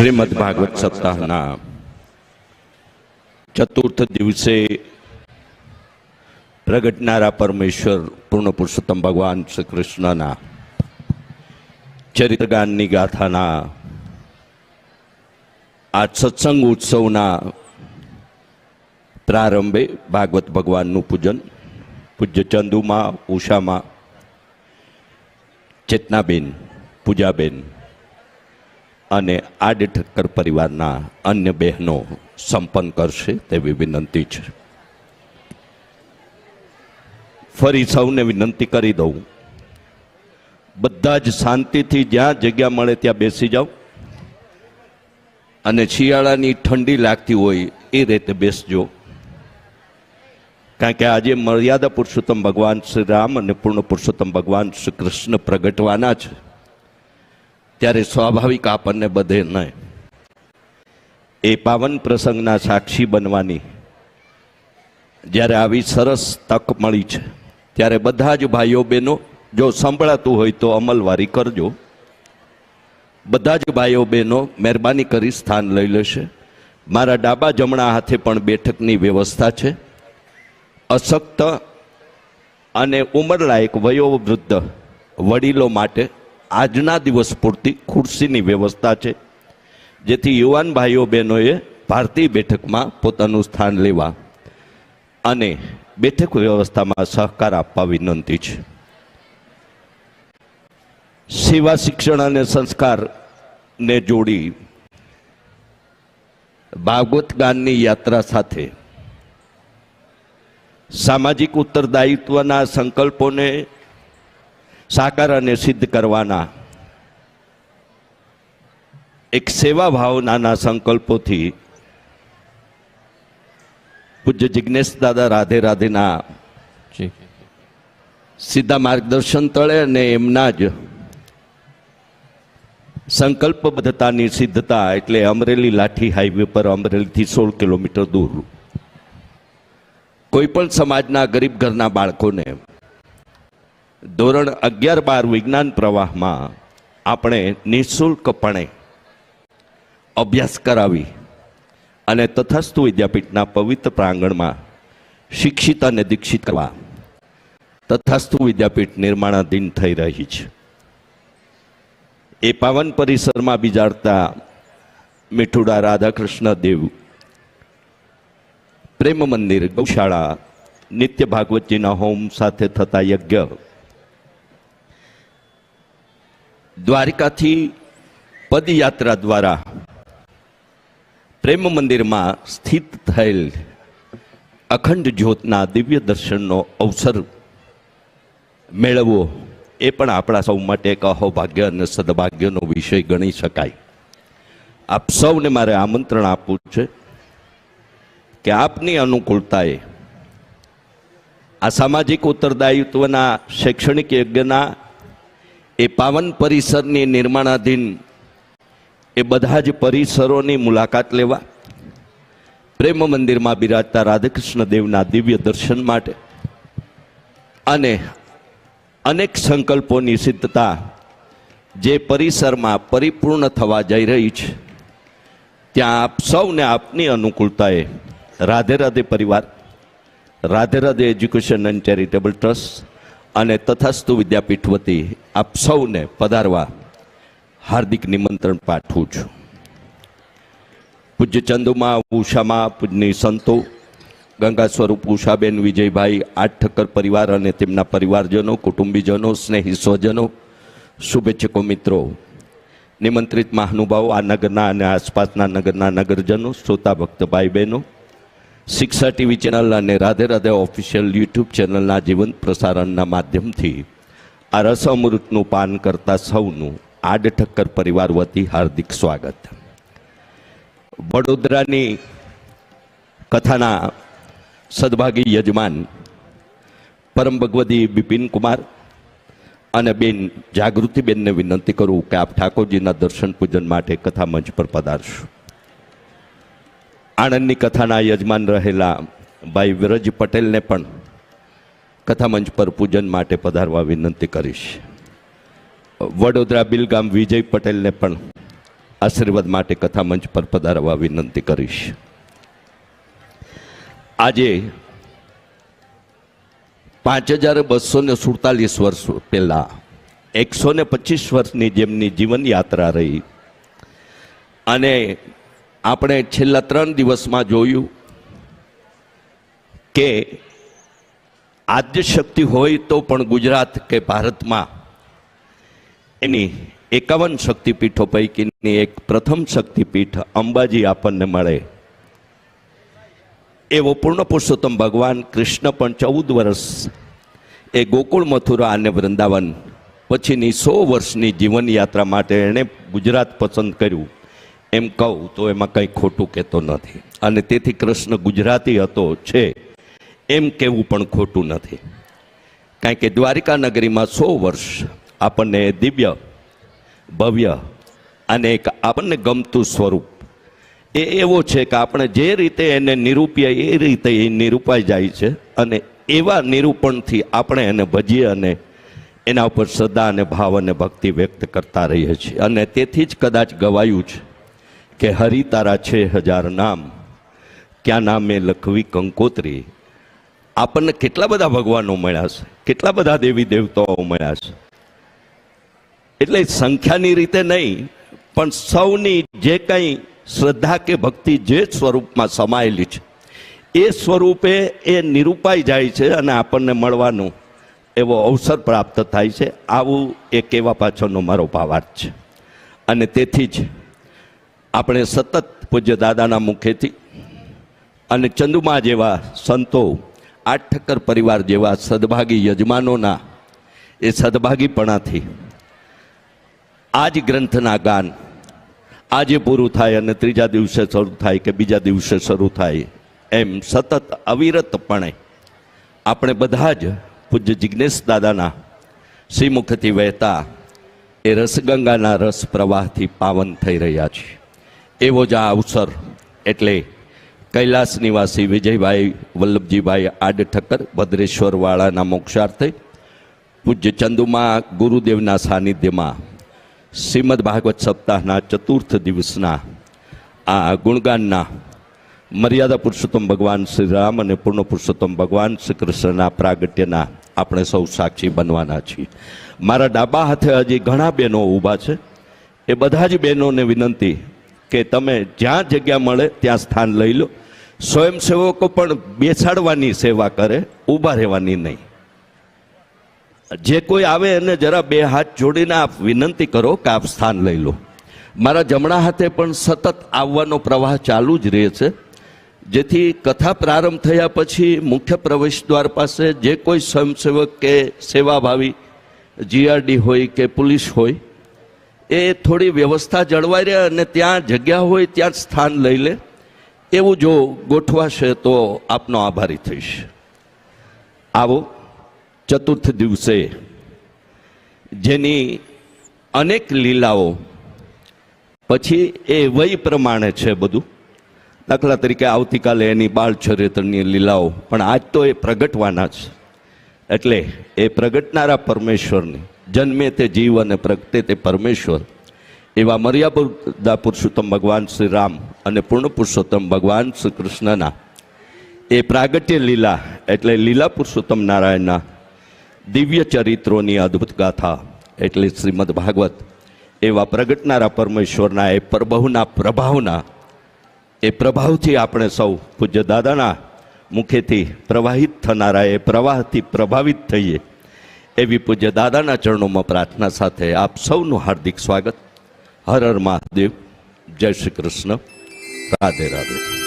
શ્રીમદ ભાગવત સપ્તાહના ચતુર્થ દિવસે પ્રગટનારા પરમેશ્વર પૂર્ણ પુરુષોત્તમ ભગવાન શ્રી કૃષ્ણના ચરિત્રગાનની ગાથાના આ સત્સંગ ઉત્સવના પ્રારંભે ભાગવત ભગવાનનું પૂજન પૂજ્ય ચંદુમાં, ઉષામાં, ચેતનાબેન, પૂજાબેન અને આડે ઠક્કર પરિવારના અન્ય બહેનો સંપન્ન કરશે તેવી વિનંતી છે. ફરી સૌને વિનંતી કરી દઉં, બધા જ શાંતિથી જ્યાં જગ્યા મળે ત્યાં બેસી જાઓ અને શિયાળાની ઠંડી લાગતી હોય એ રીતે બેસજો, કારણ કે આજે મર્યાદા પુરુષોત્તમ ભગવાન શ્રી રામ અને પૂર્ણ પુરુષોત્તમ ભગવાન શ્રી કૃષ્ણ પ્રગટવાના છે. ત્યારે સ્વાભાવિક આપણને બધે નહીં એ પાવન પ્રસંગના સાક્ષી બનવાની જ્યારે આવી સરસ તક મળી છે, ત્યારે બધા જ ભાઈઓ બહેનો, જો સંભળાતું હોય તો અમલવારી કરજો. બધા જ ભાઈઓ બહેનો મહેરબાની કરી સ્થાન લઈ લેશે. મારા ડાબા જમણા હાથે પણ બેઠકની વ્યવસ્થા છે. અશક્ત અને ઉંમરલાયક વયોવૃદ્ધ વડીલો માટે આજના દિવસ પૂરતી ખુરશીની વ્યવસ્થા છે, જેથી યુવાન ભાઈઓ બહેનોએ ભારતીય બેઠકમાં પોતાનું સ્થાન લેવા અને બેઠક વ્યવસ્થામાં સહકાર આપવા વિનંતી છે. સેવા, શિક્ષણ અને સંસ્કારને જોડી ભાગવત ગાનની યાત્રા સાથે સામાજિક ઉત્તરદાયિત્વના સંકલ્પોને સાકાર અને સિદ્ધ કરવાના એક સેવા ભાવનાના સંકલ્પોથી પૂજ્ય જિજ્ઞેશ દાદા રાધે રાધેના સીધા માર્ગદર્શન તળે અને એમના જ સંકલ્પબદ્ધતાની સિદ્ધતા એટલે અમરેલી લાઠી હાઈવે પર અમરેલીથી 16 કિલોમીટર દૂર કોઈ પણ સમાજના ગરીબ ઘરના બાળકોને ધોરણ 11-12 વિજ્ઞાન પ્રવાહમાં આપણે નિઃશુલ્કપણે અભ્યાસ કરાવી અને તથાસ્તુ વિદ્યાપીઠના પવિત્ર પ્રાંગણમાં શિક્ષિત અને દીક્ષિત કરવા તથાસ્તુ વિદ્યાપીઠ નિર્માણાધીન થઈ રહી છે. એ પાવન પરિસરમાં બિજાડતા મીઠુડા રાધાકૃષ્ણ દેવ પ્રેમ મંદિર, ગૌશાળા, નિત્ય ભાગવતજીના હોમ સાથે થતા યજ્ઞ, દ્વારિકાથી પદયાત્રા દ્વારા પ્રેમ મંદિરમાં સ્થિત થયેલ અખંડ જ્યોતના દિવ્ય દર્શનનો અવસર મેળવવો એ પણ આપણા સૌ માટે એક અહોભાગ્ય અને સદભાગ્યનો વિષય ગણી શકાય. આપ સૌને મારે આમંત્રણ આપવું છે કે આપની અનુકૂળતાએ આ સામાજિક ઉત્તરદાયિત્વના શૈક્ષણિક યજ્ઞના એ પાવન પરિસરની નિર્માણાધીન એ બધા જ પરિસરોની મુલાકાત લેવા, પ્રેમ મંદિરમાં બિરાજતા રાધાકૃષ્ણ દેવના દિવ્ય દર્શન માટે અને અનેક સંકલ્પોની સિદ્ધતા જે પરિસરમાં પરિપૂર્ણ થવા જઈ રહી છે, ત્યાં આપ સૌને આપની અનુકૂળતાએ રાધે રાધે પરિવાર, Radhe Radhe education and charitable trust અને તથાસ્તુ વિદ્યાપીઠ વતી આપ સૌને પધારવા હાર્દિક નિમંત્રણ પાઠવું છું. પૂજ્ય ચંદુમાં, ઉષામાં, પૂજ્યની સંતો, ગંગા સ્વરૂપ ઉષાબેન, વિજયભાઈ, આઠ ઠક્કર પરિવાર અને તેમના પરિવારજનો, કુટુંબીજનો, સ્નેહી સ્વજનો, શુભેચ્છકો મિત્રો, નિમંત્રિત મહાનુભાવો, આ નગરના અને આસપાસના નગરના નગરજનો, શ્રોતા ભક્ત ભાઈ બહેનો, શિક્ષા ટીવી ચેનલ અને રાધે રાધે ઓફિશિયલ યુટ્યુબ ચેનલના જીવંત પ્રસારણના માધ્યમથી આ રસ અમૃતનું પાન કરતા સૌનું આડ ઠક્કર પરિવાર વતી હાર્દિક સ્વાગત. વડોદરાની કથાના સદભાગી યજમાન પરમ ભગવદી બિપિન કુમાર અને બેન જાગૃતિબેનને વિનંતી કરું કે આપ ઠાકોરજીના દર્શન પૂજન માટે કથા મંચ પર પધારશો. આણંદની કથાના યજમાન રહેલા ભાઈ વિરજ પટેલને પણ કથા મંચ પર પૂજન માટે પધારવા વિનંતી કરીશ. વડોદરા બિલગામ વિજય પટેલને પણ આશીર્વાદ માટે કથા મંચ પર પધારવા વિનંતી કરીશ. આજે 5247 વર્ષ પહેલા 125 વર્ષની જેમની જીવન યાત્રા રહી અને આપણે છેલ્લા 3 દિવસમાં જોયું કે આદ્ય શક્તિ હોય તો પણ ગુજરાત કે ભારતમાં એની 51 શક્તિપીઠો પૈકીની એક પ્રથમ શક્તિપીઠ અંબાજી આપણને મળે. એવો પૂર્ણ પુરુષોત્તમ ભગવાન કૃષ્ણ પણ 14 વર્ષ એ ગોકુળ, મથુરા અને વૃંદાવન પછીની 100 વર્ષની જીવન યાત્રા માટે એણે ગુજરાત પસંદ કર્યું. એમ કહું તો એમાં કંઈ ખોટું કહેતો નથી અને તેથી કૃષ્ણ ગુજરાતી હતો છે એમ કહેવું પણ ખોટું નથી. કારણ કે દ્વારિકા નગરીમાં 100 વર્ષ આપણને દિવ્ય, ભવ્ય અને એક આપણને ગમતું સ્વરૂપ એ એવો છે કે આપણે જે રીતે એને નિરૂપીએ એ રીતે એ નિરૂપાઈ જાય છે અને એવા નિરૂપણથી આપણે એને ભજીએ અને એના ઉપર શ્રદ્ધા અને ભાવ અને ભક્તિ વ્યક્ત કરતા રહીએ છીએ. અને તેથી જ કદાચ ગવાયું છે કે હરિ તારા 6000 નામ, ક્યાં નામે લખવી કંકોત્રી. આપણને કેટલા બધા ભગવાનો મળ્યા છે, કેટલા બધા દેવી દેવતાઓ મળ્યા છે. એટલે સંખ્યાની રીતે નહીં, પણ સૌની જે કંઈ શ્રદ્ધા કે ભક્તિ જે સ્વરૂપમાં સમાયેલી છે એ સ્વરૂપે એ નિરૂપાઈ જાય છે અને આપણને મળવાનું એવો અવસર પ્રાપ્ત થાય છે. આવું એ કહેવા પાછળનો મારો ભાવાર્થ છે. અને તેથી જ આપણે સતત પૂજ્ય દાદાના મુખેથી અને ચંદુમા જેવા સંતો, આઠ ઠક્કર પરિવાર જેવા સદભાગી યજમાનોના એ સદભાગીપણાથી આ જ ગ્રંથના ગાન આજે પૂરું થાય અને ત્રીજા દિવસે શરૂ થાય કે બીજા દિવસે શરૂ થાય એમ સતત અવિરતપણે આપણે બધા જ પૂજ્ય જિજ્ઞેશ દાદાના શ્રીમુખથી વહેતા એ રસગંગાના રસ પ્રવાહથી પાવન થઈ રહ્યા છે. એવો જ આ અવસર એટલે કૈલાસ નિવાસી વિજયભાઈ વલ્લભજીભાઈ આડઠક્કર ભદ્રેશ્વરવાળાના મોક્ષાર્થે પૂજ્ય ચંદુમા ગુરુદેવના સાનિધ્યમાં શ્રીમદ ભાગવત સપ્તાહના 4th દિવસના આ ગુણગાનના મર્યાદા પુરુષોત્તમ ભગવાન શ્રી રામ અને પૂર્ણ પુરુષોત્તમ ભગવાન શ્રી કૃષ્ણના પ્રાગટ્યના આપણે સૌ સાક્ષી બનવાના છીએ. મારા ડાબા હાથે હજી ઘણા બહેનો ઊભા છે. એ બધા જ બહેનોને વિનંતી કે તમે જ્યાં જગ્યા મળે ત્યાં સ્થાન લઈ લો. સ્વયંસેવકો પણ બેસાડવાની સેવા કરે, ઊભા રહેવાની નહીં. જે કોઈ આવે એને જરા 2 હાથ જોડીને આપ વિનંતી કરો કે આપ સ્થાન લઈ લો. મારા જમણા હાથે પણ સતત આવવાનો પ્રવાહ ચાલુ જ રહે છે, જેથી કથા પ્રારંભ થયા પછી મુખ્ય પ્રવેશ દ્વાર પાસે જે કોઈ સ્વયંસેવક કે સેવાભાવી જીઆરડી હોય કે પોલીસ હોય એ થોડી વ્યવસ્થા જળવાઈ રહે અને ત્યાં જગ્યા હોય ત્યાં સ્થાન લઈ લે. એવું જો ગોઠવાશે તો આપનો આભારી થઈશ. આવો 4th દિવસે જેની અનેક લીલાઓ પછી એ વય પ્રમાણે છે બધું. દાખલા તરીકે આવતીકાલે એની બાળ ચરિત્રની લીલાઓ, પણ આજ તો એ પ્રગટવાના છે. એટલે એ પ્રગટનારા પરમેશ્વરની જન્મે તે જીવ અને પ્રગટે તે પરમેશ્વર એવા મર્યાદા પુરુષોત્તમ ભગવાન શ્રી રામ અને પૂર્ણ પુરુષોત્તમ ભગવાન શ્રી કૃષ્ણના એ પ્રાગટ્ય લીલા એટલે લીલા પુરુષોત્તમ નારાયણના દિવ્ય ચરિત્રોની અદ્ભુત ગાથા એટલે શ્રીમદ ભાગવત એવા પ્રગટનારા પરમેશ્વરના એ પ્રભુના પ્રભાવના એ પ્રભાવથી આપણે સૌ પૂજ્ય દાદાના મુખેથી પ્રવાહિત થનારા એ પ્રવાહથી પ્રભાવિત થઈએ એવી પૂજ્ય દાદાના ચરણોમાં પ્રાર્થના સાથે આપ સૌનું હાર્દિક સ્વાગત. હર હર મહાદેવ. જય શ્રી કૃષ્ણ. રાધે રાધે.